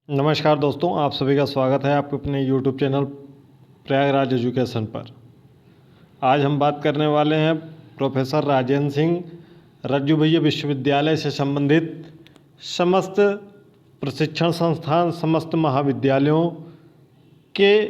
नमस्कार दोस्तों, आप सभी का स्वागत है आपके अपने YouTube चैनल प्रयागराज एजुकेशन पर। आज हम बात करने वाले हैं प्रोफेसर राजेंद्र सिंह रज्जू भैया विश्वविद्यालय से संबंधित समस्त प्रशिक्षण संस्थान, समस्त महाविद्यालयों के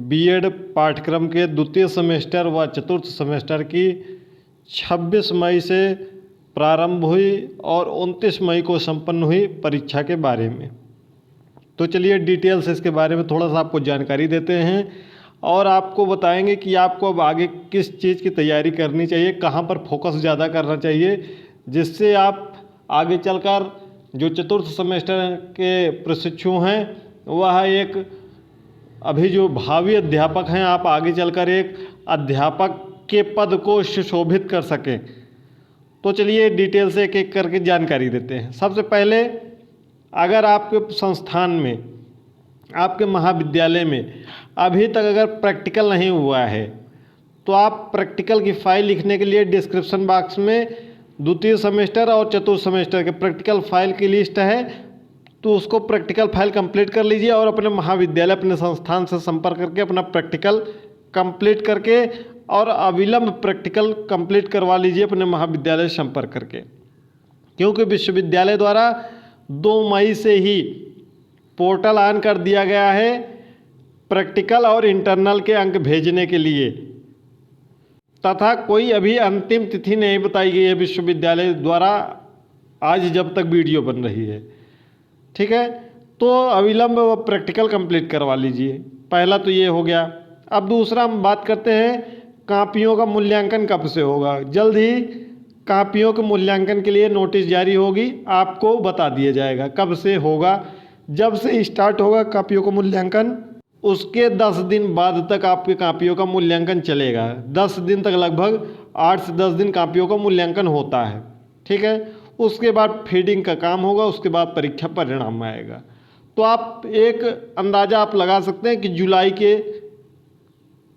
बीएड पाठ्यक्रम के द्वितीय सेमेस्टर व चतुर्थ सेमेस्टर की 26 मई से प्रारंभ हुई और 29 मई को संपन्न हुई परीक्षा के बारे में। तो चलिए डिटेल से इसके बारे में थोड़ा सा आपको जानकारी देते हैं और आपको बताएंगे कि आपको अब आगे किस चीज़ की तैयारी करनी चाहिए, कहाँ पर फोकस ज़्यादा करना चाहिए, जिससे आप आगे चलकर जो चतुर्थ सेमेस्टर के प्रशिक्षु हैं वह एक अभी जो भावी अध्यापक हैं, आप आगे चलकर एक अध्यापक के पद को सुशोभित कर सकें। तो चलिए डिटेल से एक एक करके जानकारी देते हैं। सबसे पहले, अगर आपके संस्थान में, आपके महाविद्यालय में अभी तक अगर प्रैक्टिकल नहीं हुआ है तो आप प्रैक्टिकल की फ़ाइल लिखने के लिए डिस्क्रिप्शन बॉक्स में द्वितीय सेमेस्टर और चतुर्थ सेमेस्टर के प्रैक्टिकल फ़ाइल की लिस्ट है, तो उसको प्रैक्टिकल फ़ाइल कंप्लीट कर लीजिए और अपने महाविद्यालय, अपने संस्थान से संपर्क करके अपना प्रैक्टिकल कंप्लीट करके और अविलंब प्रैक्टिकल कंप्लीट करवा लीजिए अपने महाविद्यालय से संपर्क करके, क्योंकि विश्वविद्यालय द्वारा 2 मई से ही पोर्टल ऑन कर दिया गया है प्रैक्टिकल और इंटरनल के अंक भेजने के लिए, तथा कोई अभी अंतिम तिथि नहीं बताई गई है विश्वविद्यालय द्वारा आज जब तक वीडियो बन रही है। ठीक है, तो अविलंब प्रैक्टिकल कंप्लीट करवा लीजिए। पहला तो ये हो गया। अब दूसरा हम बात करते हैं कापियों का मूल्यांकन कब से होगा। जल्द ही कापियों के मूल्यांकन के लिए नोटिस जारी होगी, आपको बता दिया जाएगा कब से होगा। जब से स्टार्ट होगा कापियों का मूल्यांकन, उसके 10 दिन बाद तक आपके कापियों का मूल्यांकन चलेगा। 10 दिन तक, लगभग 8 से 10 दिन कापियों का मूल्यांकन होता है। ठीक है, उसके बाद फीडिंग का काम होगा, उसके बाद परीक्षा परिणाम आएगा। तो आप एक अंदाज़ा आप लगा सकते हैं कि जुलाई के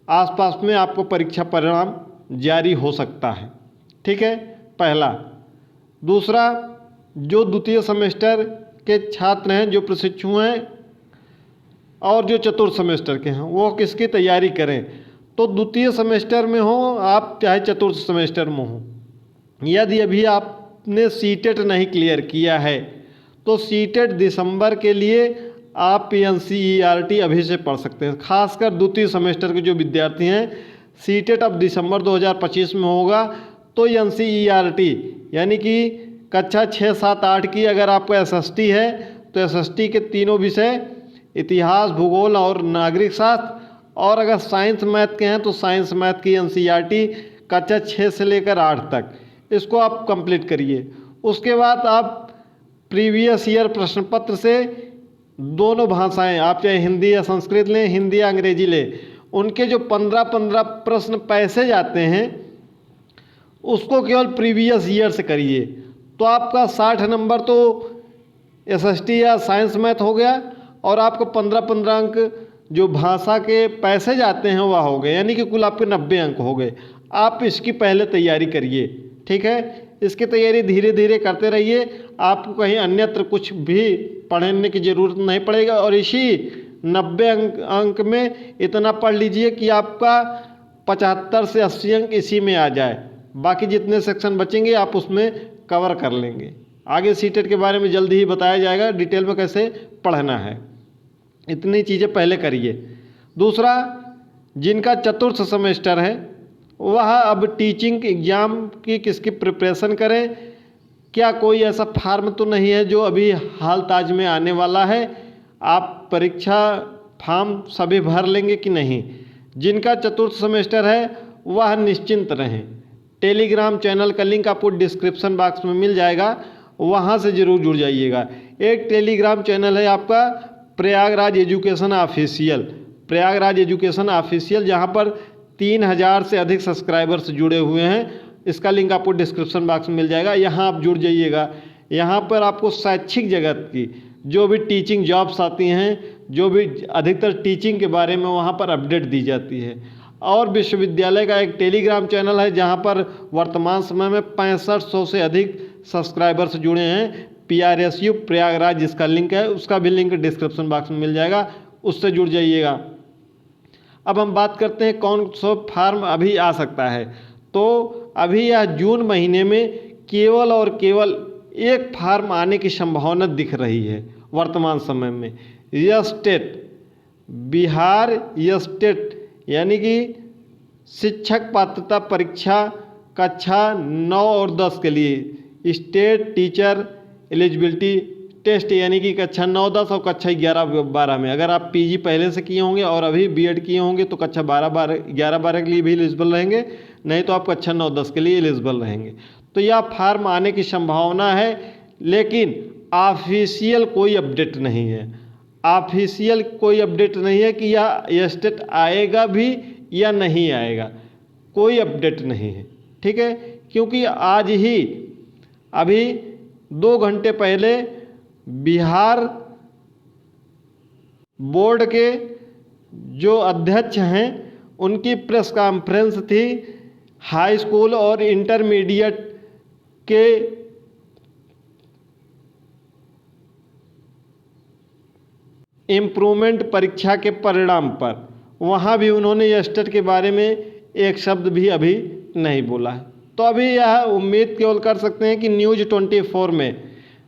आसपास में आपको परीक्षा परिणाम जारी हो सकता है। ठीक है, पहला। दूसरा, जो द्वितीय सेमेस्टर के छात्र हैं, जो प्रशिक्षु हैं और जो चतुर्थ सेमेस्टर के हैं, वो किसकी तैयारी करें। तो द्वितीय सेमेस्टर में हो आप, चाहे चतुर्थ सेमेस्टर में हो, यदि अभी आपने सीटेट नहीं क्लियर किया है तो सीटेट दिसंबर के लिए आप NCERT अभी से पढ़ सकते हैं। खासकर द्वितीय सेमेस्टर के जो विद्यार्थी हैं, सीटेट अब दिसंबर 2025 में होगा, तो NCERT यानी कि कक्षा 6, 7, 8 की अगर आपको SST है तो SST के तीनों विषय, इतिहास, भूगोल और नागरिक शास्त्र, और अगर साइंस मैथ के हैं तो साइंस मैथ की NCERT कक्षा 6 से लेकर 8 तक, इसको आप कंप्लीट करिए। उसके बाद आप प्रीवियस ईयर प्रश्न पत्र से दोनों भाषाएं, आप चाहे हिंदी या संस्कृत लें, हिंदी या अंग्रेजी लें, उनके जो 15-15 प्रश्न पैसे जाते हैं उसको केवल प्रीवियस ईयर से करिए, तो आपका 60 नंबर तो SST या साइंस मैथ हो गया और आपको 15-15 अंक जो भाषा के पैसे जाते हैं वह हो गए, यानी कि कुल आपके 90 अंक हो गए। आप इसकी पहले तैयारी करिए। ठीक है, इसकी तैयारी धीरे धीरे करते रहिए, आपको कहीं अन्यत्र कुछ भी पढ़ने की ज़रूरत नहीं पड़ेगा। और इसी 90 अंक में इतना पढ़ लीजिए कि आपका 75 से 80 अंक इसी में आ जाए। बाकी जितने सेक्शन बचेंगे आप उसमें कवर कर लेंगे। आगे सीटेट के बारे में जल्दी ही बताया जाएगा डिटेल में कैसे पढ़ना है। इतनी चीज़ें पहले करिए। दूसरा, जिनका चतुर्थ सेमेस्टर है वह अब टीचिंग एग्ज़ाम की किसकी प्रिपरेशन करें। क्या कोई ऐसा फार्म तो नहीं है जो अभी हाल ताज में आने वाला है, आप परीक्षा फॉर्म सभी भर लेंगे कि नहीं। जिनका चतुर्थ सेमेस्टर है वह निश्चिंत रहें। टेलीग्राम चैनल का लिंक आपको डिस्क्रिप्शन बॉक्स में मिल जाएगा, वहाँ से ज़रूर जुड़ जाइएगा। एक टेलीग्राम चैनल है आपका Prayagraj education official, Prayagraj education official, जहाँ पर 3000 से अधिक सब्सक्राइबर्स जुड़े हुए हैं। इसका लिंक आपको डिस्क्रिप्शन बॉक्स में मिल जाएगा, यहाँ आप जुड़ जाइएगा। यहाँ पर आपको शैक्षिक जगत की जो भी टीचिंग जॉब्स आती हैं, जो भी अधिकतर टीचिंग के बारे में वहाँ पर अपडेट दी जाती है। और विश्वविद्यालय का एक टेलीग्राम चैनल है जहाँ पर वर्तमान समय में 6500 से अधिक सब्सक्राइबर्स जुड़े हैं। PRSU प्रयागराज जिसका लिंक है, उसका भी लिंक डिस्क्रिप्शन बॉक्स में मिल जाएगा, उससे जुड़ जाइएगा। अब हम बात करते हैं कौन सा फार्म अभी आ सकता है। तो अभी यह जून महीने में केवल और केवल एक फार्म आने की संभावना दिख रही है वर्तमान समय में। यह स्टेट बिहार स्टेट यानी कि शिक्षक पात्रता परीक्षा कक्षा 9 और 10 के लिए स्टेट टीचर एलिजिबिलिटी टेस्ट यानी कि कक्षा 9, 10 और कक्षा 11, 12 में अगर आप PG पहले से किए होंगे और अभी B.Ed किए होंगे तो कक्षा 11, 12 के लिए भी एलिजिबल रहेंगे, नहीं तो आप कक्षा 9, 10 के लिए एलिजिबल रहेंगे। तो यह फार्म आने की संभावना है, लेकिन ऑफिशियल कोई अपडेट नहीं है। ऑफिशियल कोई अपडेट नहीं है कि यह स्टेट आएगा भी या नहीं आएगा, कोई अपडेट नहीं है। ठीक है, क्योंकि आज ही अभी 2 घंटे पहले बिहार बोर्ड के जो अध्यक्ष हैं उनकी प्रेस कॉन्फ्रेंस थी हाई स्कूल और इंटरमीडिएट के इम्प्रूवमेंट परीक्षा के परिणाम पर। वहाँ भी उन्होंने स्टेट के बारे में एक शब्द भी अभी नहीं बोला है। तो अभी यह उम्मीद केवल कर सकते हैं कि न्यूज़ 24 में,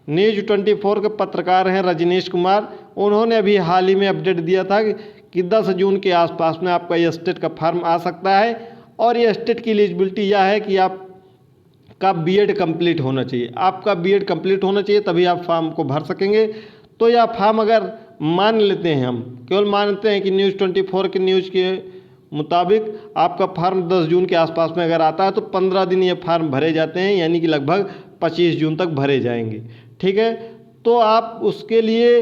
न्यूज़ 24 के पत्रकार हैं रजनीश कुमार, उन्होंने अभी हाल ही में अपडेट दिया था कि 10 जून के आसपास में आपका ये स्टेट का फॉर्म आ सकता है। और ये स्टेट की एलिजिबिलिटी यह है कि आपका B.Ed कंप्लीट होना चाहिए, आपका B.Ed कंप्लीट होना चाहिए, तभी आप फॉर्म को भर सकेंगे। तो यह फॉर्म अगर मान लेते हैं, हम केवल मानते हैं कि न्यूज़ 24 के न्यूज़ के मुताबिक आपका फार्म 10 जून के आसपास में अगर आता है तो 15 दिन ये फार्म भरे जाते हैं, यानी कि लगभग 25 जून तक भरे जाएंगे। ठीक है, तो आप उसके लिए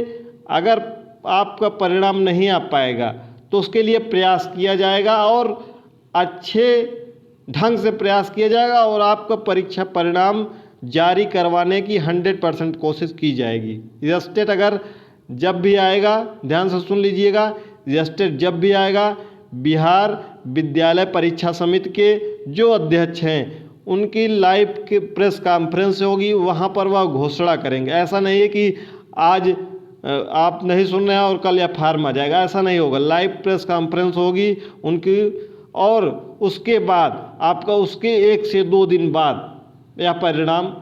अगर आपका परिणाम नहीं आ पाएगा तो उसके लिए प्रयास किया जाएगा और अच्छे ढंग से प्रयास किया जाएगा और आपका परीक्षा परिणाम जारी करवाने की 100% कोशिश की जाएगी। यह स्टेट अगर जब भी आएगा, ध्यान से सुन लीजिएगा, यह स्टेट जब भी आएगा, बिहार विद्यालय परीक्षा समिति के जो अध्यक्ष हैं उनकी लाइव के प्रेस कॉन्फ्रेंस होगी, वहाँ पर वह घोषणा करेंगे। ऐसा नहीं है कि आज आप नहीं सुन रहे हैं और कल यह फार्म आ जाएगा, ऐसा नहीं होगा। लाइव प्रेस कॉन्फ्रेंस होगी उनकी और उसके बाद आपका उसके 1 से 2 दिन बाद यह परिणाम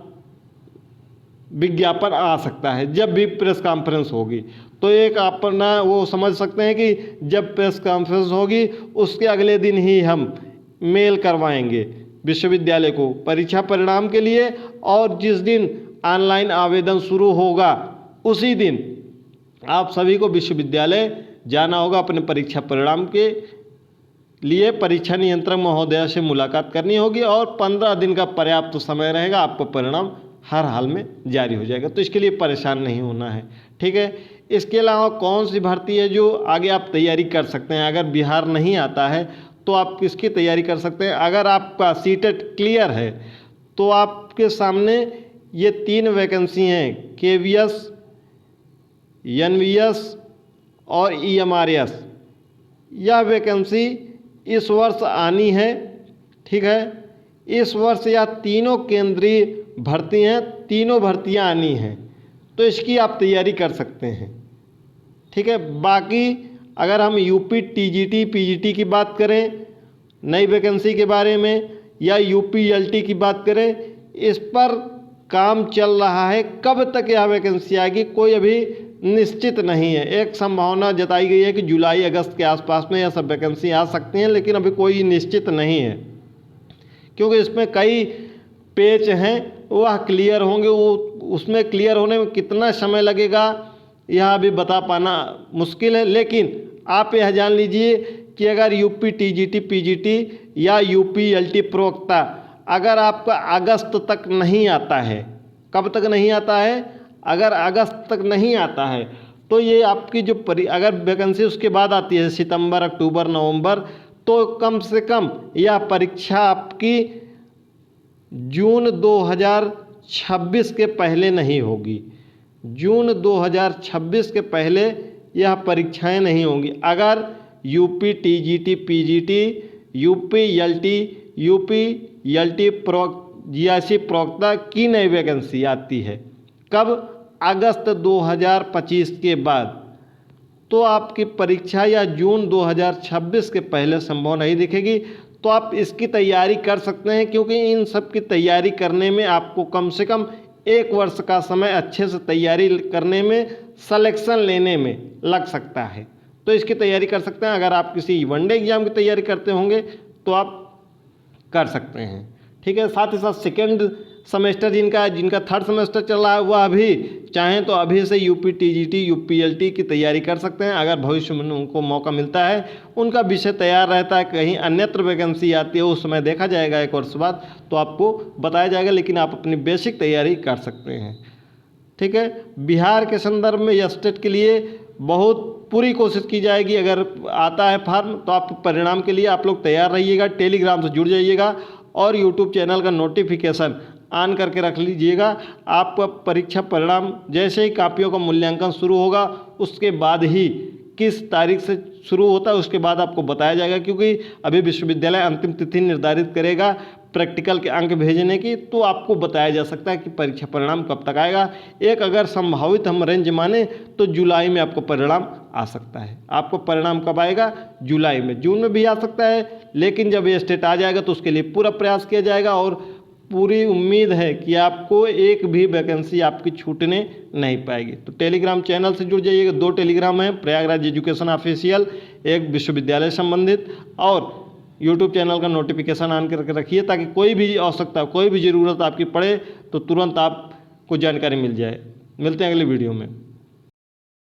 विज्ञापन आ सकता है, जब भी प्रेस कॉन्फ्रेंस होगी। तो एक अपना वो समझ सकते हैं कि जब प्रेस कॉन्फ्रेंस होगी उसके अगले दिन ही हम मेल करवाएंगे विश्वविद्यालय को परीक्षा परिणाम के लिए, और जिस दिन ऑनलाइन आवेदन शुरू होगा उसी दिन आप सभी को विश्वविद्यालय जाना होगा अपने परीक्षा परिणाम के लिए। परीक्षा नियंत्रक महोदया से मुलाकात करनी होगी और 15 दिन का पर्याप्त समय रहेगा, आपको परिणाम हर हाल में जारी हो जाएगा। तो इसके लिए परेशान नहीं होना है। ठीक है, इसके अलावा कौन सी भर्ती है जो आगे आप तैयारी कर सकते हैं? अगर बिहार नहीं आता है तो आप किसकी तैयारी कर सकते हैं? अगर आपका सीटेट क्लियर है तो आपके सामने ये 3 वैकेंसी हैं, KVS, NVS और EMRS। यह वैकेंसी इस वर्ष आनी है। ठीक है, इस वर्ष यह तीनों केंद्रीय भर्ती हैं, तीनों भर्तियां आनी हैं, तो इसकी आप तैयारी कर सकते हैं। ठीक है, बाकी अगर हम UP TGT PGT की बात करें नई वैकेंसी के बारे में, या UP LT की बात करें, इस पर काम चल रहा है। कब तक यह वैकेंसी आएगी कोई अभी निश्चित नहीं है। एक संभावना जताई गई है कि जुलाई अगस्त के आसपास में यह सब वैकेंसी आ सकती हैं, लेकिन अभी कोई निश्चित नहीं है, क्योंकि इसमें कई पेच हैं, वह क्लियर होंगे। वो उसमें क्लियर होने में कितना समय लगेगा यह अभी बता पाना मुश्किल है। लेकिन आप यह जान लीजिए कि अगर UP TGT PGT या UP LT प्रवक्ता अगर आपका अगस्त तक नहीं आता है, कब तक नहीं आता है? अगर अगस्त तक नहीं आता है तो ये आपकी जो अगर वैकेंसी उसके बाद आती है सितंबर, अक्टूबर, नवंबर, तो कम से कम यह परीक्षा आपकी जून 2026 के पहले नहीं होगी। जून 2026 के पहले यह परीक्षाएं नहीं होंगी। अगर UP TGT PGT, UP LT GIC प्रवक्ता की नई वैकेंसी आती है कब? अगस्त 2025 के बाद। तो आपकी परीक्षा या जून 2026 के पहले संभव नहीं दिखेगी। तो आप इसकी तैयारी कर सकते हैं, क्योंकि इन सब की तैयारी करने में आपको कम से कम 1 वर्ष का समय अच्छे से तैयारी करने में, सिलेक्शन लेने में लग सकता है। तो इसकी तैयारी कर सकते हैं। अगर आप किसी वनडे एग्जाम की तैयारी करते होंगे तो आप कर सकते हैं, ठीक है। साथ ही साथ सेकेंड सेमेस्टर जिनका थर्ड सेमेस्टर चल रहा है, वह अभी चाहें तो अभी से यूपी टीजीटी, यूपीएलटी की तैयारी कर सकते हैं। अगर भविष्य में उनको मौका मिलता है, उनका विषय तैयार रहता है, कहीं अन्यत्र वैकेंसी आती है, उस समय देखा जाएगा 1 वर्ष बाद, तो आपको बताया जाएगा। लेकिन आप अपनी बेसिक तैयारी कर सकते हैं, ठीक है। बिहार के संदर्भ में या स्टेट के लिए बहुत पूरी कोशिश की जाएगी। अगर आता है फॉर्म तो आप परिणाम के लिए आप लोग तैयार रहिएगा, टेलीग्राम से जुड़ जाइएगा और यूट्यूब चैनल का नोटिफिकेशन ऑन करके रख लीजिएगा। आपका परीक्षा परिणाम जैसे ही कापियों का मूल्यांकन शुरू होगा, उसके बाद ही किस तारीख से शुरू होता है उसके बाद आपको बताया जाएगा, क्योंकि अभी विश्वविद्यालय अंतिम तिथि निर्धारित करेगा प्रैक्टिकल के अंक भेजने की, तो आपको बताया जा सकता है कि परीक्षा परिणाम कब तक आएगा। एक अगर संभावित हम रेंज माने तो जुलाई में आपको परिणाम आ सकता है। आपको परिणाम कब आएगा? जुलाई में। जून में भी आ सकता है, लेकिन जब ये स्टेट आ जाएगा तो उसके लिए पूरा प्रयास किया जाएगा और पूरी उम्मीद है कि आपको एक भी वैकेंसी आपकी छूटने नहीं पाएगी। तो टेलीग्राम चैनल से जुड़ जाइएगा। 2 टेलीग्राम हैं, प्रयागराज एजुकेशन ऑफिशियल, एक विश्वविद्यालय संबंधित, और यूट्यूब चैनल का नोटिफिकेशन ऑन करके रखिए, ताकि कोई भी आवश्यकता, कोई भी ज़रूरत आपकी पड़े तो तुरंत आपको जानकारी मिल जाए। मिलते हैं अगली वीडियो में।